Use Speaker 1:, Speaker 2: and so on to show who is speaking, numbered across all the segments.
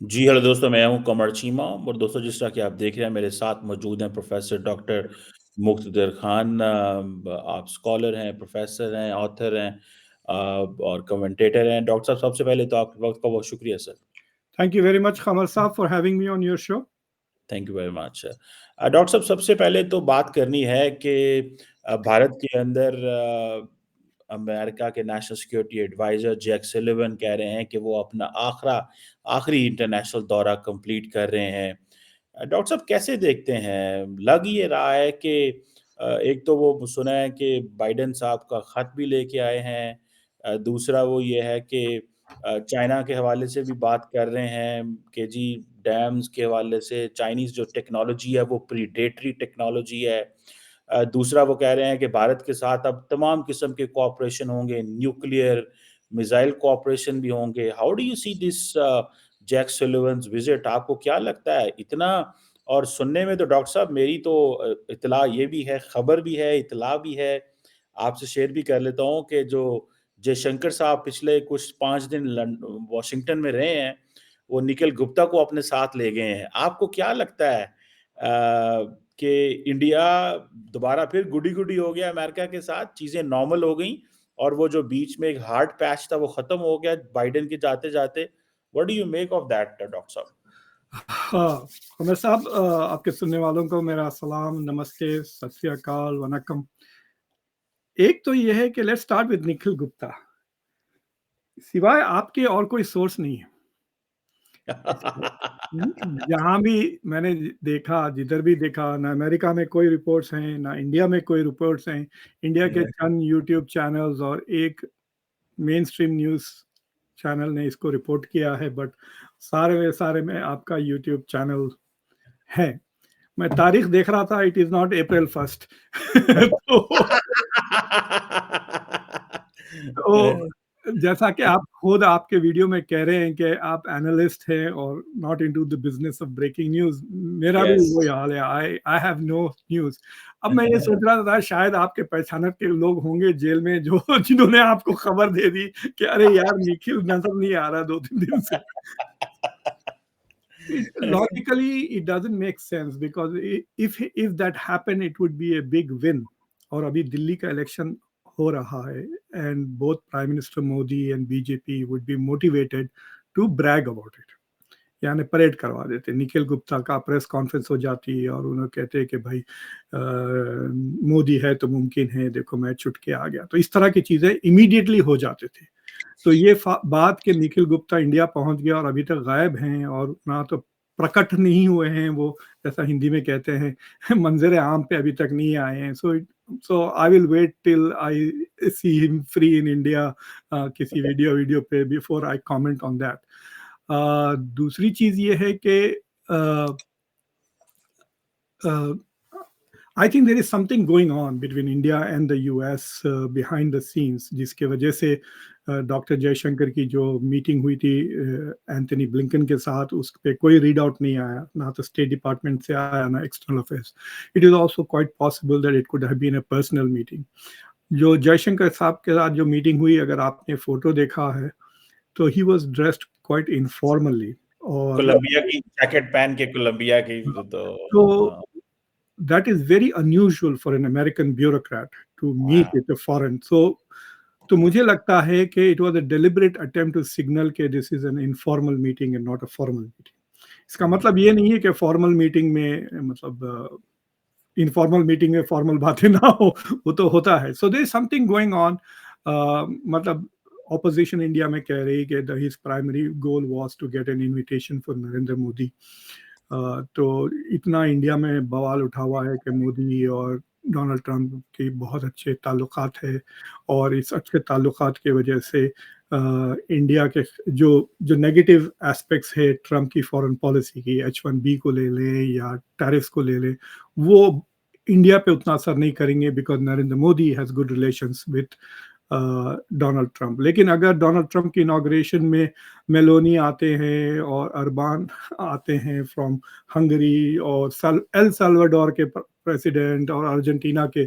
Speaker 1: जी, hello दोस्तों, मैं हूँ कमर चीमा और दोस्तों जिस तरह कि आप देख रहे हैं मेरे साथ मौजूद हैं प्रोफ़ेसर डॉक्टर मुक़्तदिर ख़ान आप स्कॉलर हैं, प्रोफ़ेसर हैं, ऑथर हैं और कमेंटेटर हैं। डॉक्टर साहब सबसे पहले तो आपके वक़्त का बहुत शुक्रिया sir.
Speaker 2: Thank you very much, Kamal Saab, for having me on your show.
Speaker 1: Thank you very much. Doctor साहब सबसे पहले तो बात करनी है कि भारत के अंदर अमेरिका के national security adviser Jake Sullivan कह रहे हैं कि वो अपना आखिरी इंटरनेशनल दौरा कंप्लीट कर रहे हैं। डॉक्टर साहब कैसे देखते हैं? लग ये रहा है कि एक तो वो सुना है कि बाइडेन साहब का खत भी लेके आए हैं। दूसरा वो ये है कि चाइना के हवाले से भी बात कर रहे हैं कि जी डैम्स के हवाले से चाइनीज़ जो टेक्नोलॉजी है वो प्रीडेटरी टेक्नोलॉजी है। दूसरा वो कह रहे हैं कि भारत के साथ अब तमाम किस्म के कोऑपरेशन होंगे, न्यूक्लियर, मिसाइल कोऑपरेशन भी होंगे। How do you see this Jake Sullivan's visit? आपको क्या लगता है इतना और सुनने में तो डॉक्टर साहब मेरी तो इत्तला ये भी है, खबर भी है, इत्तला भी है, आपसे शेयर भी कर लेता हूँ कि जो जयशंकर साहब पिछले कुछ 5 दिन वॉशिंगटन में रहे हैं, वो निखिल गुप्ता को अपने साथ ले गए हैं। आपको क्या लगता है कि इंडिया दोबारा फिर गुडी-गुडी हो गया अमेरिका के साथ, चीज़ें नॉर्मल हो गईं और वो जो बीच में एक हार्ड पैच था वो खत्म हो गया बाइडेन के जाते-जाते? What do you make of that doctor साहब?
Speaker 2: हाँ, कमल साहब, आपके सुनने वालों को मेरा सलाम, नमस्ते, सत श्री अकाल, वनक्कम। एक तो ये है कि let's start with Nikhil Gupta. सिवाय आपके और कोई सोर्स नहीं है। जहाँ भी मैंने देखा, जिधर भी देखा, ना अमेरिका में कोई रिपोर्ट्स हैं, ना इंडिया में कोई रिपोर्ट्स हैं। इंडिया के चंद यूट्यूब चैनल्स और एक मेन स्ट्रीम न्यूज़ चैनल ने इसको रिपोर्ट किया है, बट सारे में आपका यूट्यूब चैनल है। मैं तारीख देख रहा था, it is not April 1st। तो जैसा कि आप खुद आपके वीडियो में कह रहे हैं कि आप एनालिस्ट हैं और not into the business of breaking news, मेरा भी
Speaker 1: यस।
Speaker 2: वही हाल है। I I have no news. अब मैं ये सोच रहा था शायद आपके पहचानक के लोग होंगे जेल में जो जिन्होंने आपको खबर दे दी कि अरे यार निखिल नज़र नहीं आ रहा 2-3 दिन से। Logically, it doesn't make sense because if that happened, it would be a big win. और अभी दिल्ली का इलेक्शन हो रहा है and both Prime Minister Modi and BJP would be motivated to brag about it. यानी परेड करवा देते, निखिल गुप्ता का प्रेस कॉन्फ्रेंस हो जाती और उन्हें कहते कि भाई मोदी है तो मुमकिन है, देखो मैं छुट के आ गया। तो इस तरह की चीजें इमीडिएटली हो जाते थे। तो ये बात कि निखिल गुप्ता इंडिया पहुंच गया और अभी तक गायब हैं और ना तो प्रकट नहीं हुए हैं, वो जैसा हिंदी में कहते हैं मंजर आम पे अभी तक नहीं आए हैं। So I will wait till I see him free in India किसी वीडियो पे before I comment on that. दूसरी चीज ये है कि I think there is something going on between India and the US behind the scenes, जिसके वजह से डॉक्टर जयशंकर की जो मीटिंग हुई थी एंथनी ब्लिंकन के साथ, उस पे कोई रीड आउट नहीं आया, ना तो स्टेट डिपार्टमेंट से आया ना external affairs. It is also quite possible that it could have been a personal meeting. जो जयशंकर साहब के साथ जो मीटिंग हुई, अगर आपने फोटो देखा है तो he was dressed quite informally. और
Speaker 1: कोलंबिया की जैकेट पहन के कोलंबिया की तो
Speaker 2: तो that is very unusual for an American bureaucrat to meet
Speaker 1: हाँ।
Speaker 2: with a foreign. तो मुझे लगता है कि it was a deliberate attempt to signal कि this is an informal meeting and not a formal meeting. इसका मतलब ये नहीं है कि फॉर्मल मीटिंग में मतलब इनफॉर्मल मीटिंग में फॉर्मल बातें ना हो, वो तो होता है। So there is something going on. मतलब ऑपोजिशन इंडिया में कह रही कि his primary goal was to get an invitation for Narendra Modi. तो इतना इंडिया में बवाल उठा हुआ है कि मोदी और डोनाल्ड ट्रंप के बहुत अच्छे ताल्लुकात है और इस अच्छे ताल्लुकात की वजह से इंडिया के जो जो नेगेटिव एस्पेक्ट्स है ट्रंप की फॉरेन पॉलिसी की, H1B को ले लें या टैरिफ्स को ले लें, वो इंडिया पे उतना असर नहीं करेंगे because Narendra Modi has good relations with Donald Trump. लेकिन अगर डोनाल्ड ट्रंप की इनाग्रेशन में मेलोनी आते हैं और अरबान आते हैं फ्रॉम हंगरी और एल साल्वाडोर के प्रेसिडेंट और अर्जेंटीना के,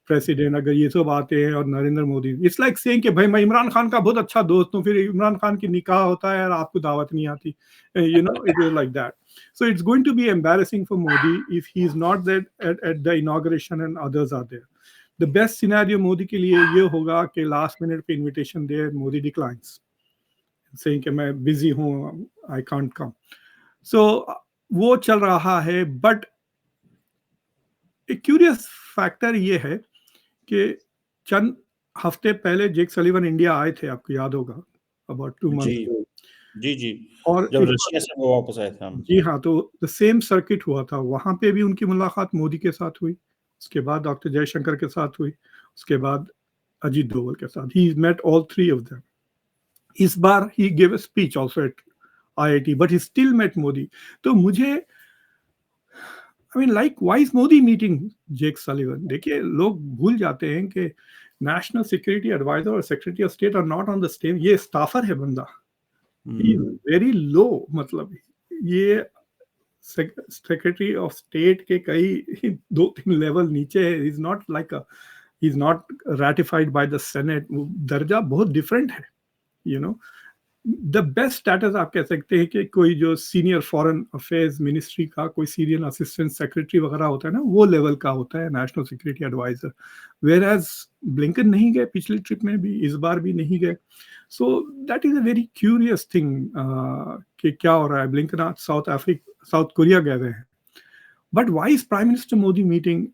Speaker 2: प्रेसिडेंट, अगर ये सब आते हैं और Narendra Modi, it's like saying कि भाई मैं इमरान खान का बहुत अच्छा दोस्त हूँ, फिर इमरान खान की निकाह होता है और आपको दावत नहीं आती, you know, it is like that. So it's going to be embarrassing for Modi if he is not there at the inauguration and others are there. The best scenario Modi के लिए ये होगा कि लास्ट मिनट पे invitation दे, Modi declines, saying कि मैं busy हूँ, I can't come. सो वो चल रहा है. बट एक क्यूरियस फैक्टर ये है कि चंद हफ्ते पहले जेक सलीवन इंडिया आए थे, आपको याद होगा, अबाउट 2
Speaker 1: जी।
Speaker 2: मंथ्स.
Speaker 1: जी, जी।
Speaker 2: और
Speaker 1: जब
Speaker 2: इट
Speaker 1: रशिया से वो वापस आए थे हम।
Speaker 2: जी हाँ, तो द सेम सर्किट हुआ था, वहाँ पे भी उनकी मुलाकात मोदी के साथ हुई, उसके बाद डॉक्टर जयशंकर के साथ हुई, उसके बाद अजीत डोभाल के साथ. He met all three of them. इस बार he give a speech also at IIT, but he still met Modi. तो मुझे, I mean like, why is Modi meeting Jake Sullivan? देखिए, लोग भूल जाते हैं कि नेशनल सिक्योरिटी एडवाइजर और secretary of state are not on the same. ये स्टाफर है बंदा, ही इज वेरी लो. मतलब ये सेक्रेटरी ऑफ स्टेट के कई 2-3 लेवल नीचे है. Is not like is not ratified by the senate. दर्जा बहुत डिफरेंट है, you know. The best status आप कह सकते हैं कि कोई जो सीनियर फॉरेन अफेयर्स मिनिस्ट्री का कोई सीनियर असिस्टेंट सेक्रेटरी वगैरह होता है ना, वो लेवल का होता है national security adviser. Whereas Blinken नहीं गए पिछली ट्रिप में भी, इस बार भी नहीं गए. So that is a very curious thing कि क्या हो रहा है. ब्लिंकन आज साउथ कोरिया गए हुए हैं. But why is prime minister Modi meeting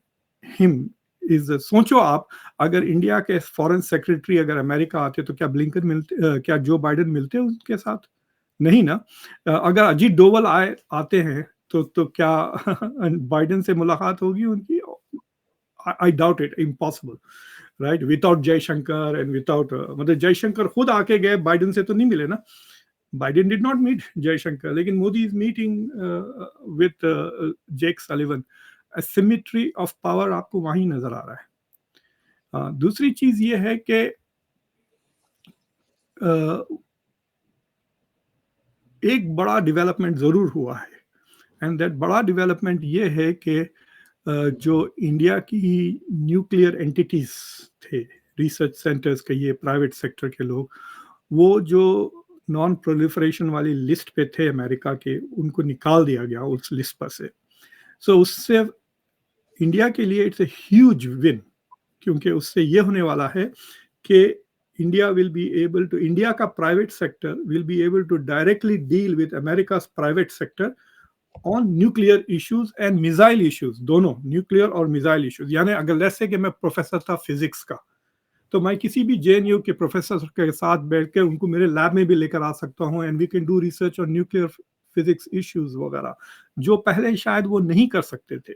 Speaker 2: him? Is, सोचो आप, अगर इंडिया के फॉरेन सेक्रेटरी अगर अमेरिका आते तो क्या ब्लिंकन मिलते, क्या जो बाइडेन मिलते उनके साथ? नहीं ना. अगर अजीत डोवल आते हैं तो क्या बाइडेन से मुलाकात होगी उनकी? I doubt it, impossible, right. Without Jaishankar and without, मतलब जयशंकर खुद आके गए, बाइडेन से तो नहीं मिले ना. Biden did not meet Jaishankar, लेकिन Modi is meeting with Jake Sullivan. Asymmetry of power आपको वहीं नजर आ रहा है. दूसरी चीज ये है कि एक बड़ा डेवलपमेंट जरूर हुआ है, एंड दैट बड़ा डेवलपमेंट ये है कि जो इंडिया की न्यूक्लियर एंटिटीज थे, रिसर्च सेंटर्स के, ये प्राइवेट सेक्टर के लोग, वो जो नॉन प्रोलिफरेशन वाली लिस्ट पे थे अमेरिका के, उनको निकाल दिया गया उस लिस्ट पर से. सो उससे इंडिया के लिए इट्स ए ह्यूज विन, क्योंकि उससे ये होने वाला है कि इंडिया का private sector will be able to directly deal with America private sector on nuclear issues and missile issues, दोनों न्यूक्लियर और मिसाइल इश्यूज. यानी अगर लेट्स से कि मैं प्रोफेसर था फिजिक्स का, तो मैं किसी भी जेएनयू के प्रोफेसर के साथ बैठ के उनको मेरे लैब में भी लेकर आ सकता हूँ, and we can do research on nuclear physics issues वगैरह, जो पहले शायद वो नहीं कर सकते थे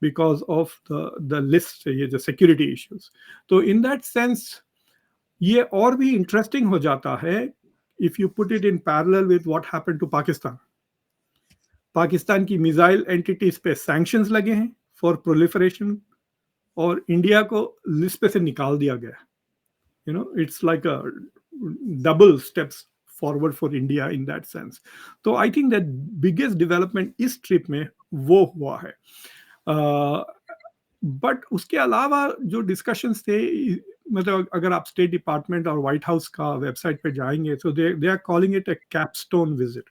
Speaker 2: बिकॉज ऑफ द लिस्ट, ये जो सिक्योरिटी इश्यूज. तो इन दैट सेंस ये और भी इंटरेस्टिंग हो जाता है if you put it in parallel with what happened to Pakistan. Pakistan की मिसाइल एंटिटीज पे सैंक्शंस लगे हैं फॉर प्रोलिफरेशन, और इंडिया को लिस्ट पे से निकाल दिया गया. You know, it's like a double steps forward for India in that sense. So I think that biggest development इस ट्रिप में वो हुआ है. बट उसके अलावा जो डिस्कशंस थे, मतलब अगर आप स्टेट डिपार्टमेंट और व्हाइट हाउस का वेबसाइट पे जाएंगे तो they are calling it a capstone visit.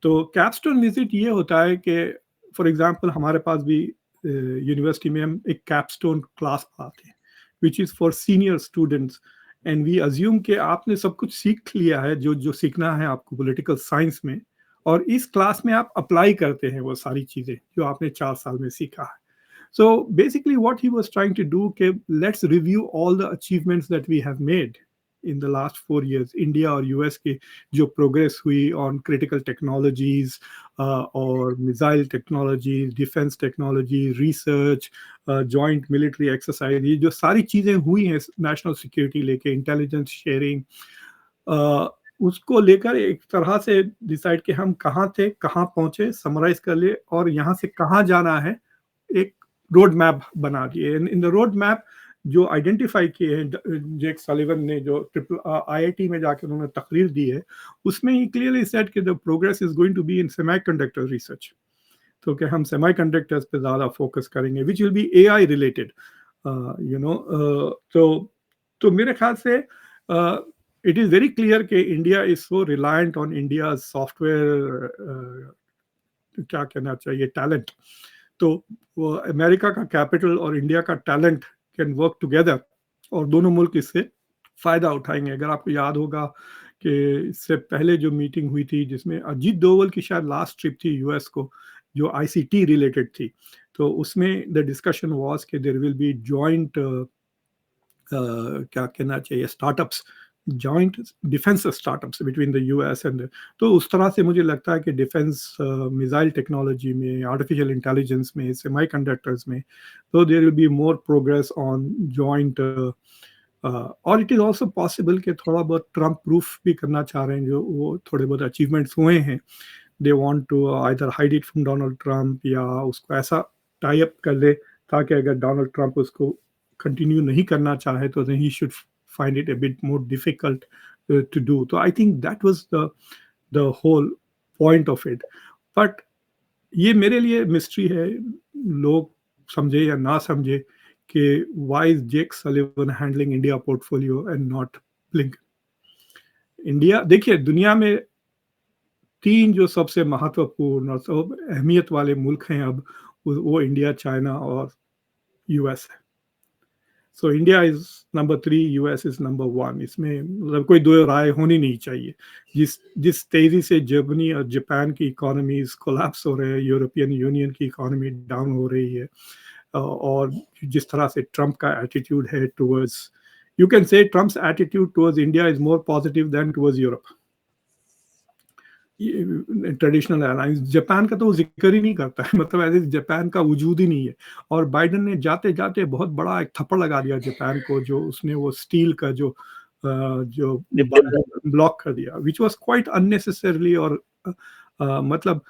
Speaker 2: तो कैपस्टोन विजिट ये होता है कि फॉर एग्जांपल हमारे पास भी यूनिवर्सिटी में हम एक कैपस्टोन क्लास पढ़ाते हैं which is for senior students, and we assume कि आपने सब कुछ सीख लिया है जो जो सीखना है आपको पॉलिटिकल साइंस में, और इस क्लास में आप अप्लाई करते हैं वो सारी चीज़ें जो आपने 4 साल में सीखा है. So basically what he was trying to do, okay, let's review all the achievements that we have made in the last 4 years. India और US की जो progress हुई on critical technologies और missile technology, defense technology, research, joint military exercise, ये जो सारी चीज़ें हुई हैं national security लेके, intelligence sharing, उसको लेकर एक तरह से डिसाइड कि हम कहाँ थे, कहाँ पहुँचे, समराइज कर लिए, और यहाँ से कहाँ जाना है, एक रोड मैप बना दिए. इन द रोड मैप जो आइडेंटिफाई किए हैं जेक सलीवन ने, जो आईआईटी में जाकर उन्होंने तकरीर दी है, उसमें ही क्लियरली सेड कि the progress is going to be in semiconductor research. तो कि हम सेमीकंडक्टर्स पे ज़्यादा फोकस करेंगे which will be AI related. तो मेरे ख्याल से इट इज वेरी क्लियर कि India is so reliant on India software, क्या कहना चाहिए, टैलेंट। तो वो अमेरिका का कैपिटल और इंडिया का टैलेंट कैन वर्क टुगेदर, और दोनों मुल्क इससे फायदा उठाएंगे। अगर आपको याद होगा कि इससे पहले जो मीटिंग हुई थी जिसमें अजीत डोवल की शायद लास्ट ट्रिप थी यूएस को, जो आईसीटी रिलेटेड थी, तो उसमें द डिस्कशन वाज कि देयर विल बी जॉइंट, क्या कहना चाहिए, startups, joint defence startups between the US and. तो उस तरह से मुझे लगता है कि डिफेंस, मिसाइल टेक्नोलॉजी में, आर्टिफिशियल इंटेलिजेंस में, सेमी कंडक्टर्स में, तो there will be more progress on joint. और इट इज़ ऑल्सो पॉसिबल कि थोड़ा बहुत ट्रम्प प्रूफ भी करना चाह रहे हैं, जो वो थोड़े बहुत अचीवमेंट्स हुए हैं, they want to either hide it from Donald Trump, या उसको ऐसा टाई अप कर दे ताकि अगर डोनाल्ड ट्रम्प उसको कंटिन्यू नहीं करना चाहे तो then he should find it a bit more difficult to do. So I think that was the whole point of it. But ये मेरे लिए मिस्ट्री है, लोग समझे या ना समझे, कि why is Jake Sullivan handling India portfolio and not Blinken? India, देखिए दुनिया में तीन जो सबसे महत्वपूर्ण और सब अहमियत वाले मुल्क हैं अब, वो इंडिया, चाइना और यूएस है। So India is number 3, US is number 1। इसमें मतलब कोई दो राय होनी नहीं चाहिए। जिस जिस तेजी से जर्मनी और जापान की इकोनॉमीज कोलैप्स हो रहे हैं, यूरोपियन यूनियन की इकोनॉमी डाउन हो रही है, और जिस तरह से ट्रम्प का एटीट्यूड है towards, you can say Trump's attitude towards India is more positive than towards Europe. Traditional airlines, Japan का तो वो जिक्र ही नहीं करता है, मतलब ऐसे जापान का वजूद ही नहीं है। और बाइडन ने जाते जाते बहुत बड़ा एक थप्पड़ लगा दिया जापान को, जो उसने वो स्टील का जो ब्लॉक कर दिया, विच वाज क्वाइट अननेसेसरली। और मतलब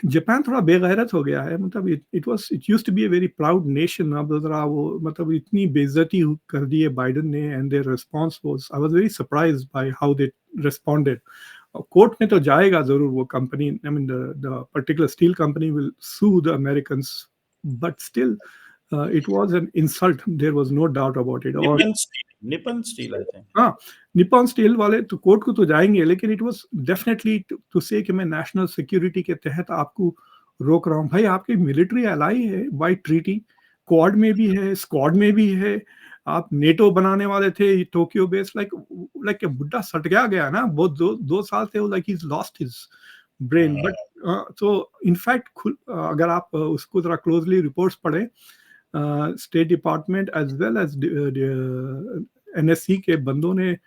Speaker 2: जापान थोड़ा बेगैरत हो गया है, मतलब it used to be a very proud nation. अब जरा वो मतलब इतनी बेइज्जती कर दी है बाइडन ने, and their response was, I was very surprised by how they responded. Court में तो जाएगा जरूर वो company, I mean the particular steel company will sue the Americans, but still it was an insult, there was no doubt about it. और
Speaker 1: Nippon steel I think,
Speaker 2: हाँ, Nippon steel वाले तो court को तो जाएंगे, लेकिन इट वाज डेफिनेटली टू से कि मैं नेशनल सिक्योरिटी के तहत आपको रोक रहा हूँ। भाई आपकी मिलिट्री अलाई है बाय ट्रीटी, क्वाड में भी है, स्क्वाड में भी है। आप नेटो बनाने वाले थे टोक्यो बेस, लाइक बुड्ढा सट गया ना, बहुत दो साल से, like he lost his brain. But तो इनफैक्ट अगर आप उसको जरा क्लोजली रिपोर्ट्स पढ़े, state department as well as NSC के बंदों ने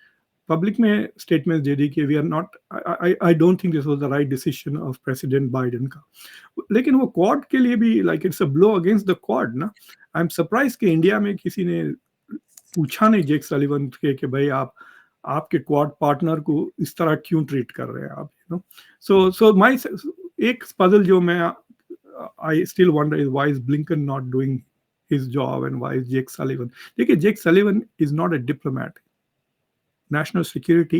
Speaker 2: पब्लिक में स्टेटमेंट दे दी कि we are not, I don't think this was the right decision of President Biden का। लेकिन वो क्वाड के लिए भी like it's a blow against the Quad ना। आई एम सरप्राइज कि इंडिया में किसी ने पूछा नहीं जेक सलिवन के कि भाई आप आपके क्वाड पार्टनर को इस तरह क्यों ट्रीट कर रहे हैं आप, यू नो। सो माय एक पजल जो मैं, I still wonder is why is Blinken not doing his job and why is Jake Sullivan? देखिए Jake Sullivan is not a diplomat. National security,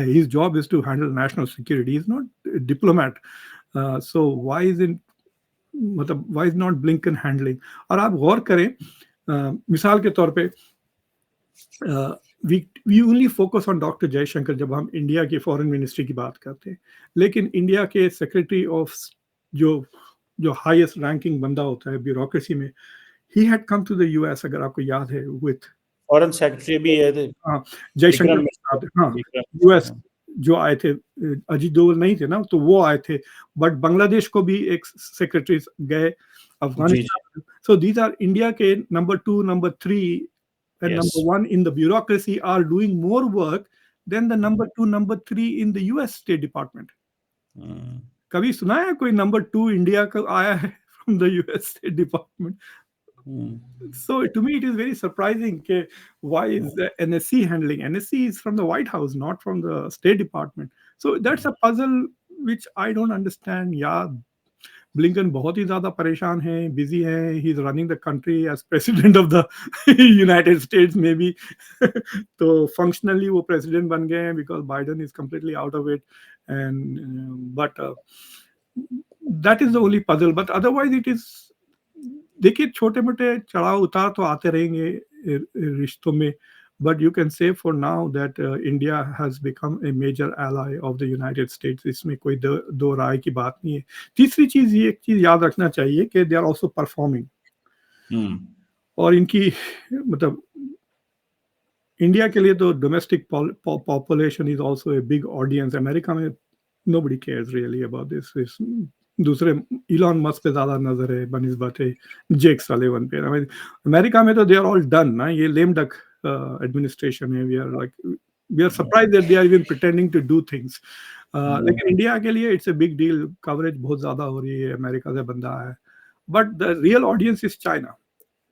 Speaker 2: his job is to handle national security. He's not a diplomat. So why isn't, मतलब why is not Blinken handling? और आप गौर करें, मिसाल के तौर पे we only focus on doctor Jaishankar जब हम इंडिया की फॉरेन मिनिस्ट्री की बात करते हैं, लेकिन इंडिया के सेक्रेटरी ऑफ जो हाईएस्ट रैंकिंग बंदा होता है ब्यूरोक्रेसी में, he had come to the US, अगर आपको याद है, with
Speaker 1: फॉरेन सेक्रेटरी भी है थे,
Speaker 2: हाँ, जयशंकर प्रसाद, हाँ, यूएस जो आए थे, अजीत डोवल नहीं थे ना, तो वो आए थे। बट बांग्लादेश को भी एक सेक्रेटरी गए, Afghanistan. So these are India के number 2, number 3 and number 1 in the bureaucracy are doing more work than the number 2, number 3 in the US State Department. कभी सुना है कोई नंबर 2 इंडिया का आया है from the US State department? So to me, it is very surprising. Why is the NSC handling? NSC is from the White House, not from the State Department. So that's a puzzle which I don't understand. Yeah, Blinken बहुत ही ज़्यादा परेशान है, busy है. He's running the country as president of the United States, maybe. तो functionally वो president बन गए हैं because Biden is completely out of it. And but that is the only puzzle. But otherwise, it is देखिए छोटे-मोटे चढ़ाव-उतार तो आते रहेंगे रिश्तों में, but you can say for now that India has become a major ally of the United States, इसमें कोई दो राय की बात नहीं है। तीसरी चीज़, ये एक चीज़ याद रखना चाहिए कि दे आर आल्सो परफॉर्मिंग,
Speaker 1: हुँ।
Speaker 2: और इनकी मतलब इंडिया के लिए तो domestic population is also a big audience. America में nobody cares really about this. दूसरे इलॉन मस्क पे ज़्यादा नज़र है बनिस्बत जेक सलिवन पे। अमेरिका में तो दे आर ऑल डन ना, ये लेम डक एडमिनिस्ट्रेशन है। We are surprised that they are even pretending to do things. लेकिन इंडिया के लिए it's a big deal, coverage बहुत ज़्यादा हो रही है, अमेरिका से बंदा है, but the real audience is China.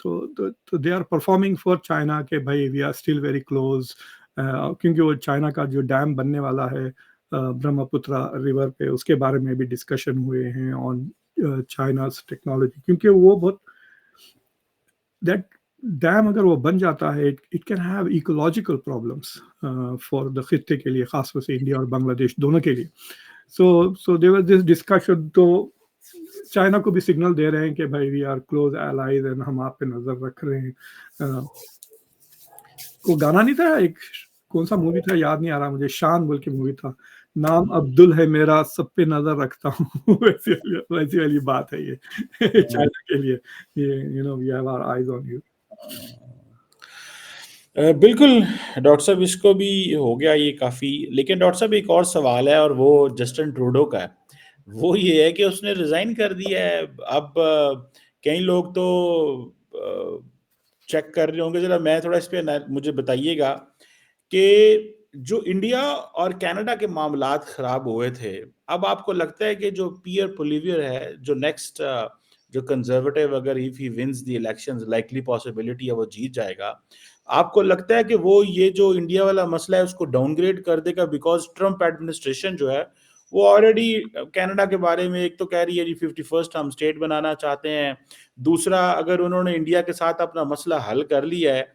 Speaker 2: तो they are performing for China के भाई we are still very close, क्योंकि वो चाइना का जो डैम बनने वाला है ब्रह्मपुत्र रिवर पे, उसके बारे में भी डिस्कशन हुए हैं ऑन चाइना's टेक्नोलॉजी, क्योंकि वो बहुत दैट डैम अगर वो बन जाता है it can have ecological problems for the खित्ते के लिए, खासतौर से इंडिया और बांग्लादेश दोनों के लिए। So there was this discussion, तो चाइना को भी सिग्नल दे रहे हैं कि भाई we are close allies and हम आप पे नजर रख रहे हैं। वो गाना नहीं था एक, कौन सा मूवी था याद नहीं आ रहा मुझे, शान बोल के मूवी था, नाम अब्दुल है मेरा सब पे नजर रखता हूँ वैसी वाली बात है ये चाइना के लिए, ये you know we have our eyes on you.
Speaker 1: बिल्कुल डॉक्टर साहब, इसको भी हो गया ये काफ़ी, लेकिन डॉक्टर साहब एक और सवाल है और वो जस्टिन ट्रूडो का है। वो ये है कि उसने रिज़ाइन कर दिया है। अब कई लोग तो चेक कर रहे होंगे, ज़रा मैं थोड़ा इस पे मुझे बताइएगा कि जो इंडिया और कनाडा के मामलात ख़राब हुए थे, अब आपको लगता है कि जो पियर पोलिवियर है, जो नेक्स्ट जो कंजर्वेटिव, अगर if he wins the elections, likely possibility है वो जीत जाएगा, आपको लगता है कि वो ये जो इंडिया वाला मसला है उसको डाउनग्रेड कर देगा? बिकॉज़ ट्रम्प एडमिनिस्ट्रेशन जो है वो ऑलरेडी कनाडा के बारे में एक तो कह रही है जी 51st हम स्टेट बनाना चाहते हैं। दूसरा, अगर उन्होंने इंडिया के साथ अपना मसला हल कर लिया है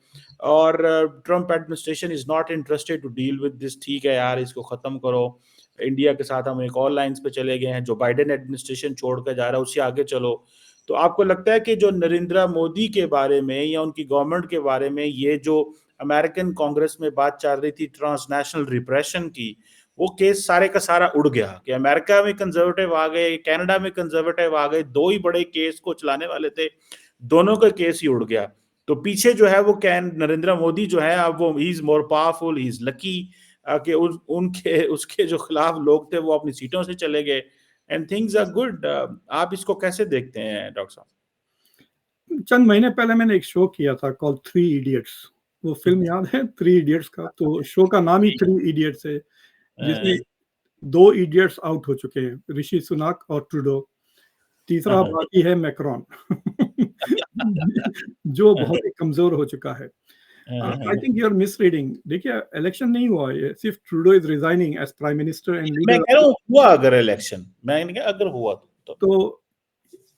Speaker 1: और Trump administration is not interested to deal with this, ठीक है यार इसको ख़त्म करो, इंडिया के साथ हम एक और लाइन्स पे चले गए हैं, जो बाइडेन एडमिनिस्ट्रेशन छोड़ कर जा रहा है उससे आगे चलो। तो आपको लगता है कि जो नरेंद्र मोदी के बारे में या उनकी गवर्नमेंट के बारे में ये जो अमेरिकन कांग्रेस में बात चल रही थी ट्रांसनेशनल रिप्रेशन की, वो केस सारे का सारा उड़ गया कि अमेरिका में कंजर्वेटिव आ गए, कनाडा में कंजर्वेटिव आ गए, दो ही बड़े केस को चलाने वाले थे, दोनों का केस ही उड़ गया। तो पीछे जो है वो कैन नरेंद्र मोदी जो है, अब वो he is more powerful, he is lucky कि उनके उसके जो खिलाफ लोग थे वो अपनी सीटों से चले गए एंड थिंग्स आर गुड। आप इसको कैसे देखते हैं डॉक्टर साहब?
Speaker 2: चंद महीने पहले मैंने एक शो किया था कॉल्ड थ्री इडियट्स, वो फिल्म याद है थ्री इडियट्स का? तो शो का नाम ही थ्री इडियट्स है, जिसमें दो इडियट्स आउट हो चुके हैं, ऋषि सुनक और ट्रूडो, तीसरा बाकी है मैक्रोन जो बहुत ही कमजोर हो चुका है। I think you are misreading. देखिए इलेक्शन नहीं हुआ है, सिर्फ Trudeau is resigning as prime minister and
Speaker 1: मैं
Speaker 2: लीडर।
Speaker 1: कह रहा हूँ हुआ अगर इलेक्शन, मैंने कहा अगर हुआ तो।
Speaker 2: तो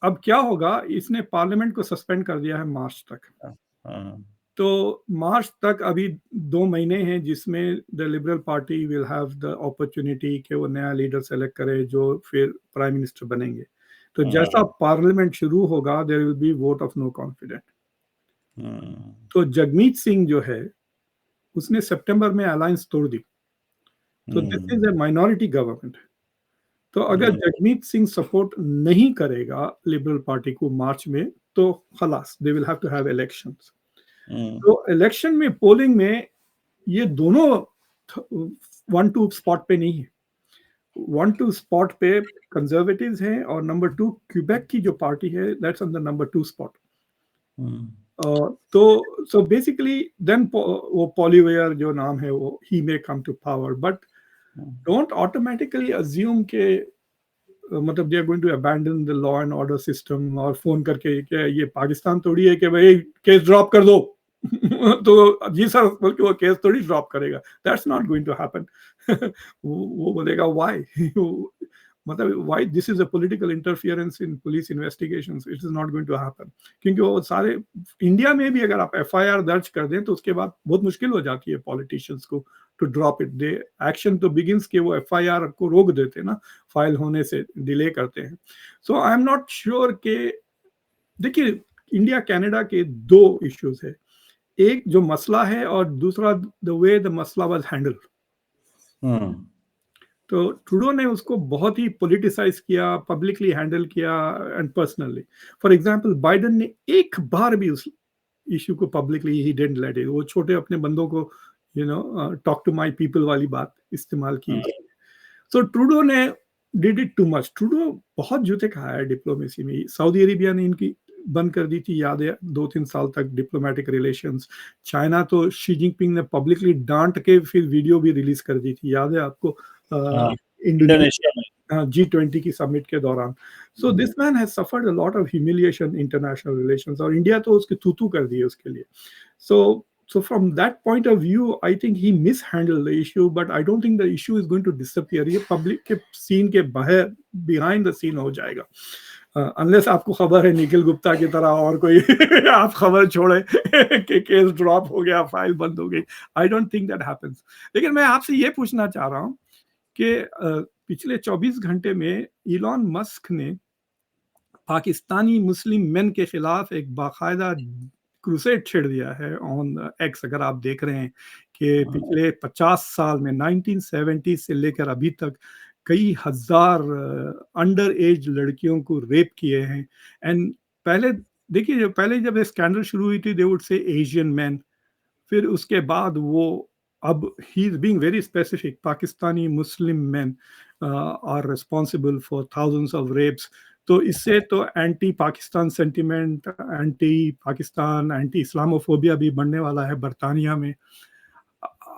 Speaker 2: अब क्या होगा, इसने पार्लियामेंट को सस्पेंड कर दिया है मार्च तक।
Speaker 1: हाँ,
Speaker 2: तो मार्च तक अभी 2 महीने हैं जिसमें the liberal party will have the opportunity कि वो नया लीडर सेलेक्ट करे जो फिर प्राइम मिनिस्टर बनेंगे। तो जैसा पार्लियामेंट शुरू होगा there will be vote of no confidence. तो जगमीत सिंह जो है उसने सितंबर में अलायंस तोड़ दी, तो this is a minority government. तो अगर जगमीत सिंह सपोर्ट नहीं करेगा लिबरल पार्टी को मार्च में, तो खलास they will have to have elections. तो इलेक्शन में पोलिंग में ये दोनों 1-2 स्पॉट पे नहीं है। 1-2 स्पॉट पे कंजर्वेटिव्स हैं और नंबर 2 क्यूबेक की जो पार्टी है that's on the number 2 spot. तो सो बेसिकली देन वो पॉलीवेयर जो नाम है वो he may come to power, but don't automatically assume के मतलब they are going to abandon the law and order system और फोन करके क्या ये पाकिस्तान थोड़ी है कि भाई केस ड्रॉप कर दो तो जी सर बल्कि वो केस थोड़ी ड्रॉप करेगा, that's not going to happen वो बोलेगा व्हाई मतलब why this is a political interference in police investigations, it is not going to happen. क्योंकि वो सारे इंडिया में भी अगर आप एफआईआर दर्ज कर दें तो उसके बाद बहुत मुश्किल हो जाती है पॉलिटिशियंस को to drop it. The action तो बिगिंस के वो एफआईआर को रोक देते हैं ना, फाइल होने से डिले करते हैं। So I am not sure के देखिए इंडिया कनाडा के 2 इश्यूज है, एक जो मसला है और दूसरा द वे द मसला वाज हैंडल्ड। तो ट्रूडो ने उसको बहुत ही पॉलिटिसाइज किया, पब्लिकली हैंडल किया and personally. For example Biden ने एक बार भी उस इश्यू को publicly he didn't let it, वो छोटे अपने बंदों को टॉक टू माय पीपल वाली बात इस्तेमाल की। सो ट्रूडो ने did it too much. Trudeau बहुत जूते खाया है डिप्लोमेसी में। सऊदी अरेबिया ने इनकी बंद कर दी थी, याद है, 2-3 साल तक डिप्लोमेटिक रिलेशंस। चाइना तो शी जिनपिंग ने पब्लिकली डांट के फिर वीडियो भी रिलीज कर दी थी, याद है आपको,
Speaker 1: इंडोनेशिया में
Speaker 2: G20 की समिट के दौरान। So this man has suffered a lot of humiliation international relations, और इंडिया तो उसके तू कर दी है उसके लिए। So from that point of view, I think he mishandled the issue, but I don't think the issue is going to disappear. ये public के सीन के बाहर बिहाइंड द सीन हो जाएगा, अनलेस आपको खबर है निखिल गुप्ता की तरह और कोई आप खबर छोड़े कि केस ड्रॉप हो गया, फाइल बंद हो गई। आई डोंट थिंक दैट हैपेंस। लेकिन मैं आपसे ये पूछना चाह रहा हूँ कि पिछले 24 घंटे में इलॉन मस्क ने पाकिस्तानी मुस्लिम मेन के खिलाफ एक बाकायदा क्रूसेड छेड़ दिया है ऑन एक्स। अगर आप देख रहे हैं कि पिछले 50 साल में 1970 से लेकर अभी तक कई हजार अंडर एज लड़कियों को रेप किए हैं। एंड पहले देखिए, पहले जब ये स्कैंडल शुरू हुई थी they would say Asian man, फिर उसके बाद वो अब he is being very specific, Pakistani Muslim man are responsible for thousands of rapes. तो इससे तो anti Pakistan sentiment, anti Pakistan, anti Islamophobia भी बढ़ने वाला है बरतानिया में।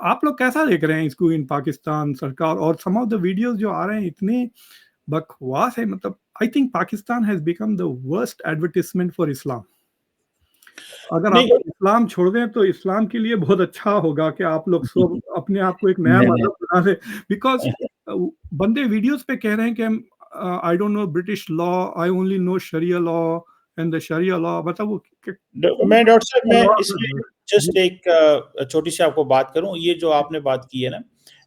Speaker 2: आप लोग कैसा देख रहे हैं इसको इन पाकिस्तान सरकार? और सम ऑफ द वीडियोस जो आ रहे हैं इतने बकवास है, मतलब I think Pakistan has become the worst advertisement for इस्लाम। अगर आप इस्लाम छोड़ दें तो इस्लाम के लिए बहुत अच्छा होगा कि आप लोग सब अपने आप को एक नया मजहब बना दें, बिकॉज बंदे वीडियोस पे कह रहे हैं कि I don't know British law, I only know sharia law and the sharia law. मतलब वो
Speaker 1: मैं डॉक्टर साहब, मैं इसमें जस्ट एक छोटी सी आपको बात करूं। ये जो आपने बात की है ना,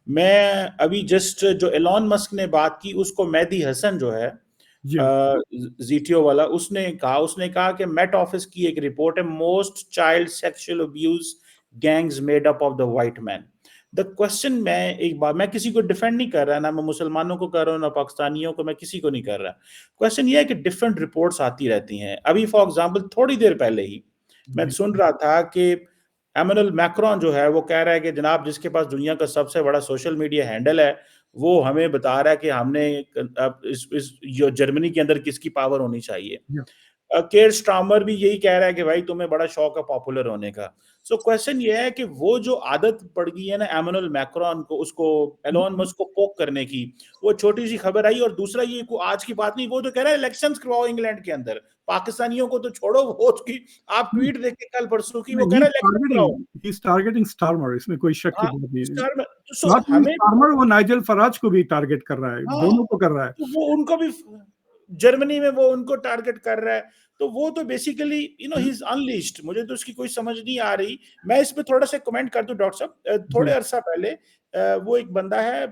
Speaker 1: मैं अभी जस्ट जो एलॉन मस्क ने बात की उसको मेहदी हसन जो है जीटीओ वाला, उसने कहा कि मेट ऑफिस की एक रिपोर्ट है, most child sexual abuse gangs made up of the white man. The question, मैं किसी को डिफेंड नहीं कर रहा, ना मैं मुसलमानों को कर रहा हूँ ना पाकिस्तानियों को, मैं किसी को नहीं कर रहा। क्वेश्चन ये है कि डिफरेंट रिपोर्ट्स आती रहती हैं। अभी फॉर एग्जांपल थोड़ी देर पहले ही मैं सुन रहा था कि एमेनुअल मैक्रोन जो है वो कह रहा है कि जनाब जिसके पास दुनिया का सबसे बड़ा सोशल मीडिया हैंडल है वो हमें बता रहा है कि हमने इस जर्मनी के अंदर किसकी पावर होनी चाहिए। केयर स्टार्मर भी यही कह रहा है कि भाई तुम्हें बड़ा शौक है पॉपुलर होने का। सो क्वेश्चन ये है कि वो जो आदत पड़ गई है ना एमेनुअल मैक्रोन को, उसको एलोन मस्क को पोक करने की, वो छोटी सी खबर आई। और दूसरा ये को आज की बात नहीं, वो तो कह रहा है इलेक्शंस करवाओ इंग्लैंड के अंदर, पाकिस्तानियों को तो छोड़ो, वो उसकी आप ट्वीट देखे कल परसों की, वो कह रहा है इलेक्शन कराओ।
Speaker 2: ही इज टारगेटिंग स्टार्मर, इसमें कोई शक की बात नहीं है।
Speaker 1: तो हमें
Speaker 2: स्टार्मर वो नाइजेल फराज को भी टारगेट कर रहा है, दोनों को कर रहा है।
Speaker 1: तो वो उनको भी जर्मनी में वो उनको टारगेट कर रहा है। तो वो तो बेसिकली ही इज अनलीस्ड। मुझे तो उसकी कोई समझ नहीं आ रही। मैं इस पे थोड़ा सा कमेंट कर दूं डॉक्टर साहब। थोड़े अरसा पहले वो एक बंदा है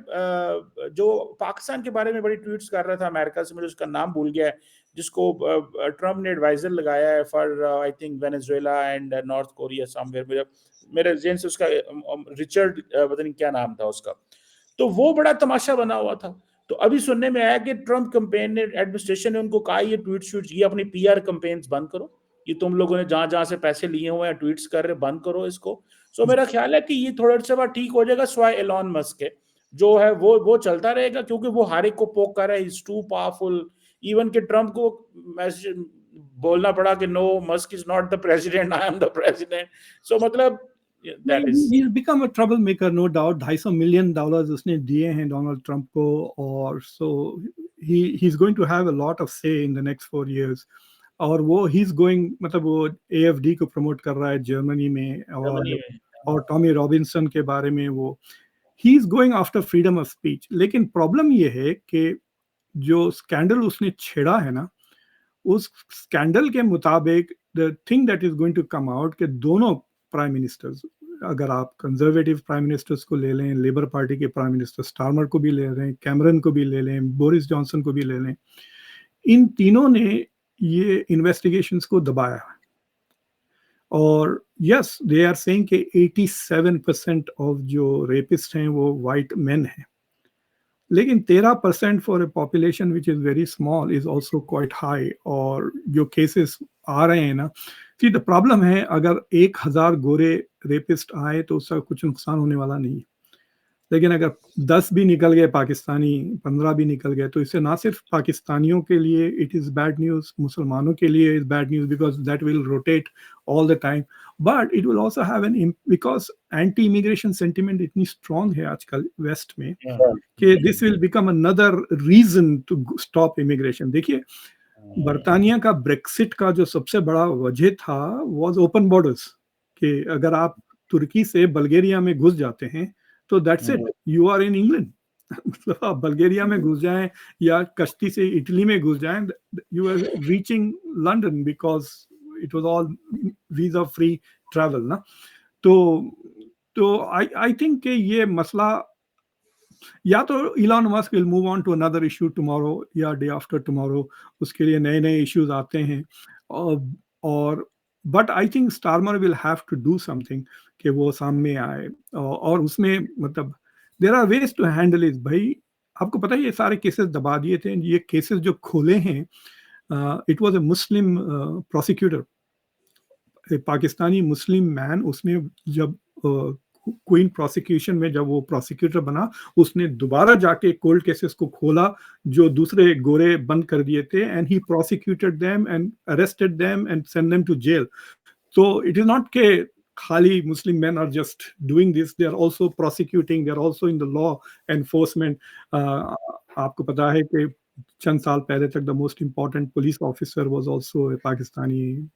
Speaker 1: जो पाकिस्तान के बारे में बड़ी ट्वीट्स कर रहा था अमेरिका से, मुझे उसका नाम भूल गया है, जिसको ट्रम्प ने एडवाइजर लगाया है for I think Venezuela and north Korea somewhere. मेरे जेन से उसका रिचर्ड पता नहीं क्या नाम था उसका। तो वो बड़ा तमाशा बना हुआ था। तो अभी सुनने में आया कि ट्रम्प कैंपेन ने, एडमिनिस्ट्रेशन ने उनको कहा ये ट्वीट शूट, ये अपनी पीआर कैंपेन्स बंद करो, ये तुम लोगों ने जहां जहां से पैसे लिए हुए हैं ट्वीट्स कर रहे, बंद करो इसको। सो मेरा ख्याल है कि ये थोड़ा सा बात ठीक हो जाएगा, स्वाय एलॉन मस्क के जो है वो चलता रहेगा, क्योंकि वो हर एक को पोक कर रहा है, इज टू पावरफुल। इवन कि ट्रम्प को मैसेज बोलना पड़ा कि no, Musk is not the president, I am the president. So मतलब
Speaker 2: He's become a troublemaker, no doubt. $250 million उसने दिए हैं डोनाल्ड ट्रंप को, और so he's going to have a lot of say in the next 4 years. और वो he's going, मतलब वो AFD को प्रमोट कर रहा है जर्मनी में, और टॉमी रॉबिन्सन के बारे में वो he's going after freedom of speech. लेकिन प्रॉब्लम ये है कि जो स्कैंडल उसने छेड़ा है ना, उस स्कैंडल के मुताबिक the thing that is going to come out कि दोनों प्राइम मिनिस्टर्स, अगर आप कंजर्वेटिव प्राइम मिनिस्टर्स को ले लें, लेबर पार्टी के प्राइम मिनिस्टर स्टार्मर को भी ले लें, कैमरन को भी ले लें, बोरिस जॉनसन को भी ले लें, इन तीनों ने ये इन्वेस्टिगेशंस को दबाया। और यस दे आर सेइंग कि 87% ऑफ जो रेपिस्ट हैं वो वाइट मेन हैं, लेकिन 13% for a population which is very small is also quite high. और जो केसेस आ रहे हैं ना, सी द प्रॉब्लम है, अगर 1,000 गोरे रेपिस्ट आए तो उसका कुछ नुकसान होने वाला नहीं है, लेकिन अगर 10 भी निकल गए पाकिस्तानी, 15 भी निकल गए, तो इससे ना सिर्फ पाकिस्तानियों के लिए इट इज़ बैड न्यूज़, मुसलमानों के लिए is bad news because that will rotate all the time, but it will also have an because anti immigration sentiment इतनी स्ट्रांग है आजकल वेस्ट में
Speaker 1: Yeah.
Speaker 2: कि this will become another reason to stop immigration. देखिए, बर्तानिया का Brexit का जो सबसे बड़ा वजह था वाज ओपन बॉर्डर्स, कि अगर आप तुर्की से बल्गेरिया में घुस जाते हैं तो that's it, you are in England. मतलब आप बल्गेरिया में घुस जाएं या कश्ती से इटली में घुस जाएं, you are reaching London because it was all visa free travel ना। तो आई आई थिंक कि ये मसला, या तो Elon Musk will move on to another issue tomorrow या डे आफ्टर टुमारो, उसके लिए नए नए इश्यूज आते हैं। और but I think Starmer will have to do something कि वो सामने आए, और उसमें मतलब there are ways to handle it. भाई आपको पता है ये सारे केसेस दबा दिए थे, ये केसेस जो खोले हैं, it was a Muslim prosecutor, Pakistani Muslim man, उसने जब क्वीन प्रोसिक्यूशन में जब वो प्रोसिक्यूटर बना, उसने दोबारा जाके कोल्ड केसेस को खोला जो दूसरे गोरे बंद कर दिए थे, and he prosecuted them and arrested them and send them to jail. तो इट इज नॉट के खाली Muslim man are just doing this, they are also prosecuting, they are also in the law enforcement. आपको पता है कि चंद साल पहले तक the most important police officer was also Pakistani,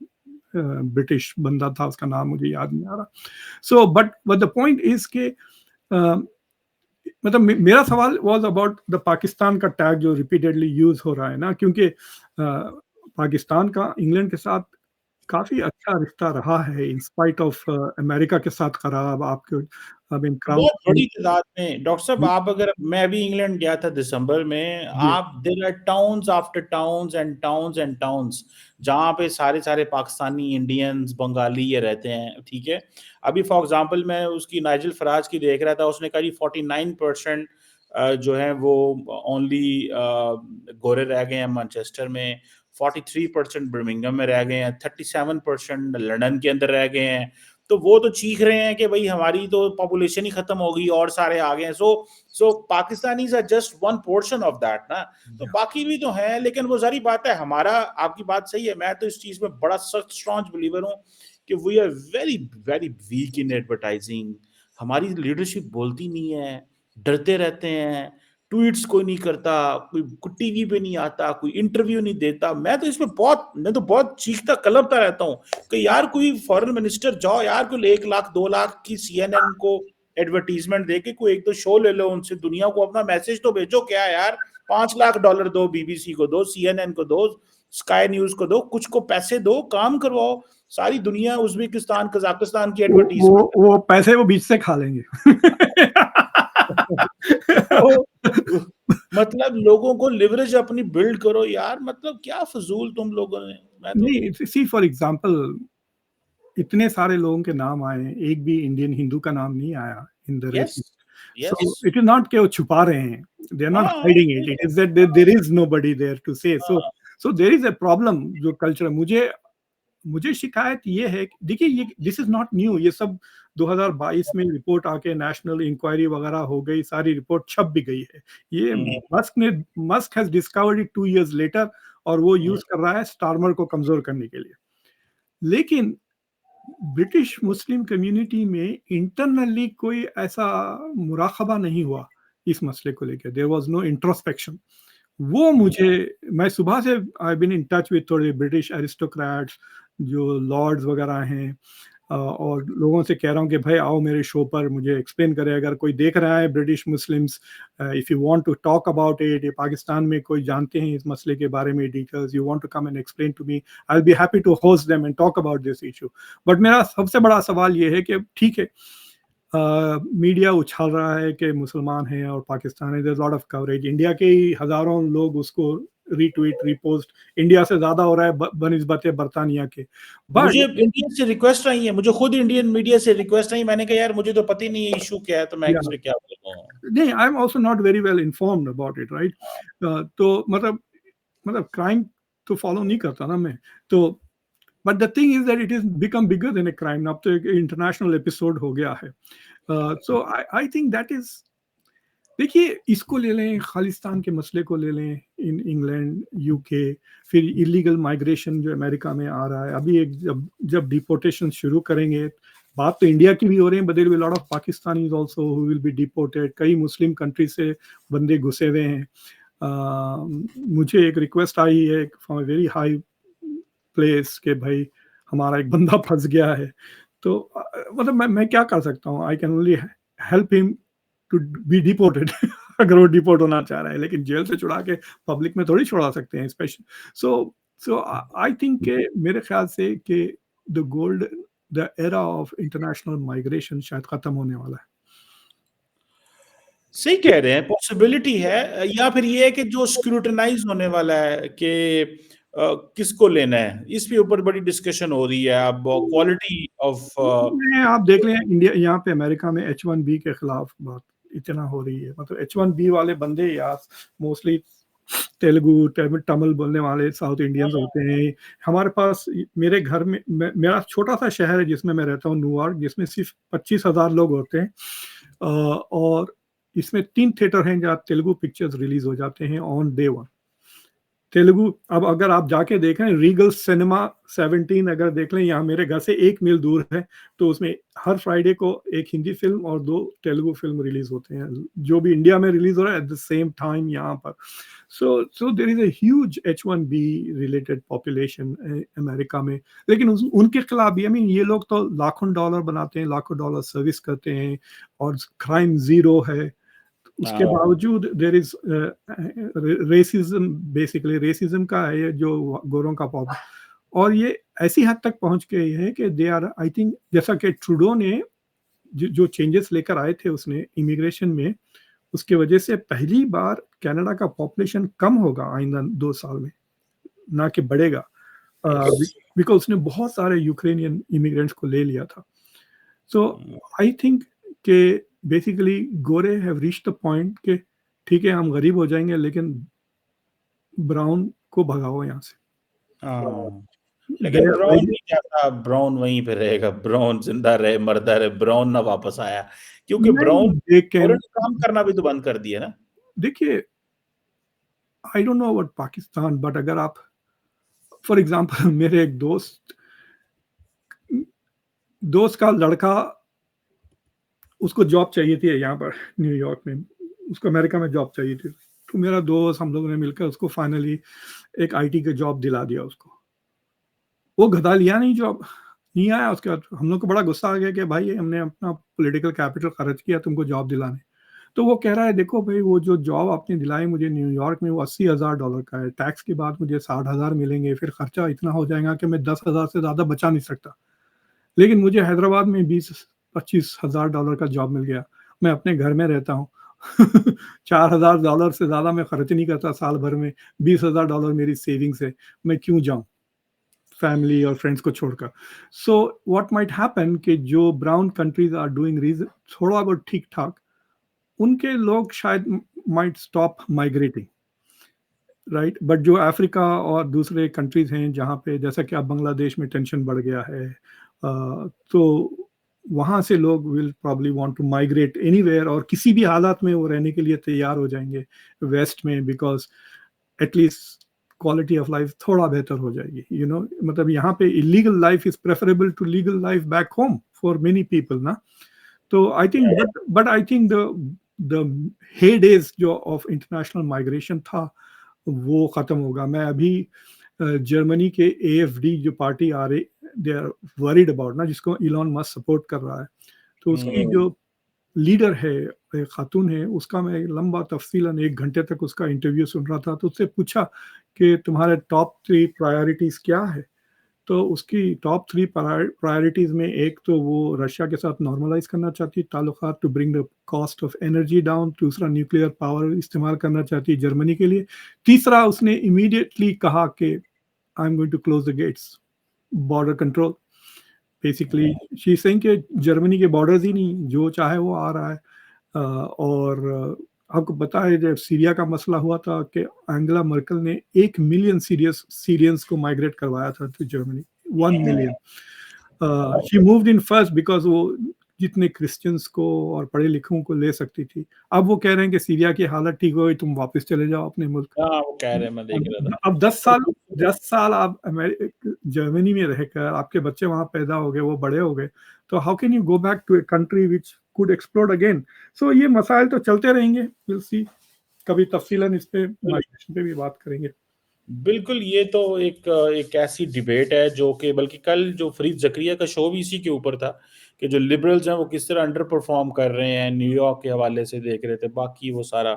Speaker 2: British बंदा था, उसका नाम मुझे याद नहीं आ रहा। So but the point is के मतलब मेरा सवाल वाज अबाउट द पाकिस्तान का टैग जो रिपीटेडली यूज हो रहा है ना, क्योंकि पाकिस्तान का इंग्लैंड के साथ काफी अच्छा रिश्ता रहा है इन स्पाइट ऑफ अमेरिका के साथ खराब आपके, आई मीन क्राउन।
Speaker 1: बहुत बड़ी तादाद में डॉक्टर साहब, आप अगर, मैं अभी इंग्लैंड गया था दिसंबर में, आप there are towns after towns and towns and towns जहाँ पे सारे सारे पाकिस्तानी, इंडियंस, बंगाली ये रहते हैं, ठीक है। अभी फॉर एग्जांपल मैं उसकी नाइजल फराज की देख रहा था, उसने कहा जी 49% जो है वो ओनली गोरे रह गए हैं मैनचेस्टर में, 43% बर्मिंघम में रह गए हैं, 37% लंदन के अंदर रह गए हैं। तो वो तो चीख रहे हैं कि भाई हमारी तो पॉपुलेशन ही खत्म हो गई और सारे आ गए हैं। So Pakistanis are just one portion of that ना। तो बाकी भी तो हैं, लेकिन वो सारी बात है, हमारा, आपकी बात सही है, मैं तो इस चीज में बड़ा सख्त स्ट्रॉन्ग बिलीवर हूँ कि we are very very weak in advertising. हमारी लीडरशिप बोलती नहीं है, डरते रहते हैं, ट्वीट्स कोई नहीं करता, कोई टीवी पे नहीं आता, कोई इंटरव्यू नहीं देता। मैं तो बहुत चीखता कलपता रहता हूँ कि यार कोई फॉरेन मिनिस्टर जाओ यार, कोई 1 लाख 2 लाख की CNN को एडवर्टीजमेंट दे के कोई एक दो शो ले लो उनसे, दुनिया को अपना मैसेज तो भेजो। क्या यार, $5 लाख दो, BBC को दो, CNN को दो, स्काई न्यूज को दो, कुछ को पैसे दो, काम करवाओ। सारी दुनिया उज्बेकिस्तान, कजाकिस्तान की एडवर्टीजमेंट
Speaker 2: वो पैसे वो बीच से खा लेंगे।
Speaker 1: तो मतलब लोगों को लिवरेज अपनी बिल्ड करो यार, मतलब क्या फजूल तुम लोगों ने। मैं तो
Speaker 2: नहीं, सी फॉर एग्जांपल इतने सारे लोगों के नाम आए, एक भी इंडियन हिंदू का नाम नहीं आया in the race.
Speaker 1: Yes
Speaker 2: so
Speaker 1: yes
Speaker 2: it is not कि वो छुपा रहे हैं, दे आर नॉट
Speaker 1: हाँ
Speaker 2: hiding it, it is that there is nobody there to say.
Speaker 1: हाँ
Speaker 2: so there is a problem जो कल्चर। मुझे शिकायत ये है, देखिए ये दिस इज नॉट न्यू, ये सब 2022 में रिपोर्ट आके नेशनल इंक्वायरी वगैरह हो गई, सारी रिपोर्ट छप भी गई है। ये Musk has discovered it 2 years later, और वो यूज कर रहा है स्टारमर को कमजोर करने के लिए। लेकिन ब्रिटिश मुस्लिम कम्युनिटी में इंटरनली कोई ऐसा मुराकबा नहीं हुआ इस मसले को लेकर, देयर वाज नो इंट्रोस्पेक्शन। वो मुझे, मैं सुबह से I been in touch with थोड़े ब्रिटिश एरिस्टोक्रेट्स जो लॉर्ड्स वगैरह हैं, और लोगों से कह रहा हूँ कि भाई आओ मेरे शो पर, मुझे एक्सप्लेन करें, अगर कोई देख रहा है British Muslims, if you want to talk about it, ये पाकिस्तान में कोई जानते हैं इस मसले के बारे में details, you want to come and explain to me, I will be happy to host them and talk about this issue. But मेरा सबसे बड़ा सवाल ये है कि ठीक है, मीडिया उछाल रहा है कि मुसलमान हैं और पाकिस्तान है, there lot of coverage, India के ही हज़ारों लोग उसको रीट्वीट, रीपोस्ट इंडिया से ज्यादा हो रहा है बनिस्बत बर्तानिया के। बट
Speaker 1: मुझे इंडिया से रिक्वेस्ट आई है, मुझे खुद इंडियन मीडिया से रिक्वेस्ट आई, मैंने कहा यार मुझे तो पता ही नहीं है इशू क्या है, तो मैं इस पे क्या बोलूं।
Speaker 2: नहीं, I am also not very well informed about it, right. तो मतलब क्राइम तो फॉलो नहीं करता ना मैं, तो but the thing is that it is become bigger than a crime. अब तो एक इंटरनेशनल एपिसोड हो गया है। सो आई थिंक दैट इज, देखिए इसको ले लें, खालिस्तान के मसले को ले लें, इन इंग्लैंड, यूके, फिर इलीगल माइग्रेशन जो अमेरिका में आ रहा है, अभी एक जब डिपोर्टेशन शुरू करेंगे, बात तो इंडिया की भी हो रही है, but there will lot of Pakistanis also who will be deported, कई मुस्लिम कंट्री से बंदे घुसे हुए हैं। मुझे एक रिक्वेस्ट आई है from a very high place के भाई हमारा एक बंदा फंस गया है, तो मतलब मैं क्या कर सकता हूँ, I can only help him to be deported अगर वो डिपोर्ट होना चाह रहा है, लेकिन जेल से छुड़ा के पब्लिक में थोड़ी छुड़ा सकते हैं special. So so I think के मेरे ख्याल से कि the era of international migration शायद खत्म होने वाला है।
Speaker 1: सही कह रहे हैं, पॉसिबिलिटी है, या फिर ये है कि जो स्क्रूटनाइज होने वाला है कि किसको लेना है, इस पे ऊपर बड़ी डिस्कशन हो रही है अब, क्वालिटी ऑफ
Speaker 2: आप देख लें इंडिया, यहाँ पे अमेरिका में H1B के खिलाफ बात इतना हो रही है, मतलब H1B वाले बंदे यार मोस्टली तेलुगु तमिल बोलने वाले साउथ इंडियंस होते हैं। हमारे पास मेरे घर में मेरा छोटा सा शहर है जिसमें मैं रहता हूँ, न्यूयॉर्क, जिसमें सिर्फ 25,000 लोग होते हैं, और इसमें 3 थिएटर हैं जहाँ तेलुगु पिक्चर्स रिलीज हो जाते हैं ऑन डे 1। तेलुगु, अब अगर आप जाके देखें रीगल सिनेमा 17 अगर देख लें, यहाँ मेरे घर से 1 मील दूर है, तो उसमें हर फ्राइडे को एक हिंदी फिल्म और 2 तेलुगु फिल्म रिलीज होते हैं, जो भी इंडिया में रिलीज हो रहा है एट द सेम टाइम यहाँ पर। So there is a huge H1B related population America में, लेकिन उनके खिलाफ भी, आई मीन ये लोग तो लाखों डॉलर बनाते हैं, लाखों डॉलर सर्विस करते हैं, और क्राइम जीरो है, उसके बावजूद there is racism, basically racism का है ये जो गोरों का प्रॉब्लम, और ये ऐसी हद तक पहुंच गई है कि दे आर, आई थिंक, जैसा कि ट्रूडो ने जो चेंजेस लेकर आए थे उसने इमिग्रेशन में, उसके वजह से पहली बार कनाडा का पॉपुलेशन कम होगा आइंदा 2 साल में, ना कि बढ़ेगा, बिकॉज उसने बहुत सारे यूक्रेनियन इमिग्रेंट्स को ले लिया था। सो आई थिंक कि basically Gore have reached the point कि ठीक है हम गरीब हो जाएंगे, लेकिन ब्राउन को भगाओ यहाँ से।
Speaker 1: लेकिन ब्राउन नहीं चाहता, ब्राउन वहीं पे रहेगा, ब्राउन जिंदा रहे मरदा रहे, ब्राउन ना वापस आया, क्योंकि ब्राउन उन्होंने काम करना भी तो बंद कर दिया ना।
Speaker 2: देखिए आई don't know about Pakistan, but अगर आप फॉर एग्जांपल मेरे एक दोस्त का लड़का, उसको जॉब चाहिए थी यहाँ पर न्यूयॉर्क में, उसको अमेरिका में जॉब चाहिए थी, तो मेरा दोस्त, हम लोगों ने मिलकर उसको फाइनली एक IT का जॉब दिला दिया उसको। वो गधा लिया नहीं, जॉब नहीं आया। उसके बाद हम लोग को बड़ा गुस्सा आ गया कि भाई हमने अपना पॉलिटिकल कैपिटल खर्च किया तुमको जॉब दिलाने। तो वो कह रहा है देखो भाई, वो जो जॉब आपने दिलाई मुझे न्यूयॉर्क में, वो $80,000 का है, टैक्स के बाद मुझे 60,000 मिलेंगे, फिर खर्चा इतना हो जाएगा कि मैं 10,000 से ज़्यादा बचा नहीं सकता। लेकिन मुझे हैदराबाद में $20-25,000 का जॉब मिल गया, मैं अपने घर में रहता हूँ $4,000 से ज़्यादा मैं खर्च नहीं करता साल भर में, $20,000 मेरी सेविंग्स है, मैं क्यों जाऊँ फैमिली और फ्रेंड्स को छोड़कर। सो व्हाट माइट हैपन कि जो brown countries are doing region थोड़ा बहुत ठीक ठाक, उनके लोग शायद might stop migrating, right. But जो अफ्रीका और दूसरे कंट्रीज हैं जहाँ पे, जैसा कि अब बांग्लादेश में टेंशन बढ़ गया है, तो वहाँ से लोग will probably want to migrate anywhere, और किसी भी हालात में वो रहने के लिए तैयार हो जाएंगे वेस्ट में, because at least quality of life थोड़ा बेहतर हो जाएगी, यू नो। मतलब यहाँ पे illegal life is preferable to legal life back home for many people ना। तो I think, but I think the हेडेज जो ऑफ इंटरनेशनल माइग्रेशन था वो खत्म होगा। मैं अभी जर्मनी के AFD जो पार्टी आ रही, दे आर वरीड अबाउट ना, जिसको इलॉन मस्क सपोर्ट कर रहा है, तो उसकी जो लीडर है, एक खातून है, उसका मैं लंबा तफसीलन 1 घंटे तक उसका इंटरव्यू सुन रहा था, तो उससे पूछा कि तुम्हारे टॉप 3 प्रायोरिटीज क्या है, तो उसकी टॉप 3 प्रायोरिटीज़ में एक तो वो रशिया के साथ नॉर्मलाइज़ करना चाहती है ताल्लुकात to bring the cost of energy down, दूसरा न्यूक्लियर पावर इस्तेमाल करना चाहती है जर्मनी के लिए, तीसरा उसने इमीडिएटली कहा कि I am going to close the gates, border control. Basically she is saying कि जर्मनी के बॉर्डर्स ही नहीं, जो चाहे वो आ रहा है। और आपको पता है जब सीरिया का मसला हुआ था कि एंगेला मर्केल ने 1 मिलियन सीरियंस को माइग्रेट करवाया था to Germany, 1 million. She moved in first because वो जितने क्रिश्चियंस को और पढ़े लिखों को ले सकती थी। अब वो कह रहे हैं कि सीरिया की हालत ठीक हो गई, तुम वापस चले जाओ अपने मुल्क।
Speaker 1: हाँ, वो कह रहे हैं, मैं देख रहा था।
Speaker 2: अब 10 साल आप जर्मनी में रहकर आपके बच्चे वहां पैदा हो गए, वो बड़े हो गए, तो how can you go back to a country which could explode again? So ये मसाइल तो चलते रहेंगे, विल सी। कभी तफसीलन इस पे माइग्रेशन पे भी बात करेंगे।
Speaker 1: बिल्कुल, ये तो एक ऐसी डिबेट है जो कि बल्कि कल जो फरीद ज़करिया का शो भी इसी के ऊपर था कि जो लिबरल्स हैं वो किस तरह अंडर परफ़ॉर्म कर रहे हैं, न्यूयॉर्क के हवाले से देख रहे थे, बाकी वो सारा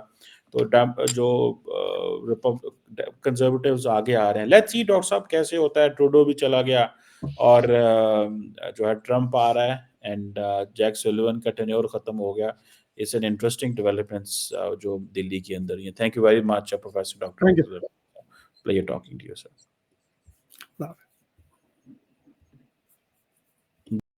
Speaker 1: तो जो कंज़र्वेटिव्स आगे आ रहे हैं। लेट्स सी डॉक्टर साहब कैसे होता है, ट्रूडो भी चला गया और जो है ट्रम्प आ रहा है एंड जैक सुलिवन का टेन्योर खत्म हो गया। इट्स एन इंटरेस्टिंग डेवलपमेंट्स जो दिल्ली के अंदर ही है। Thank you very much professor doctor
Speaker 2: thank you
Speaker 1: pleasure talking to you, sir.
Speaker 2: Sir.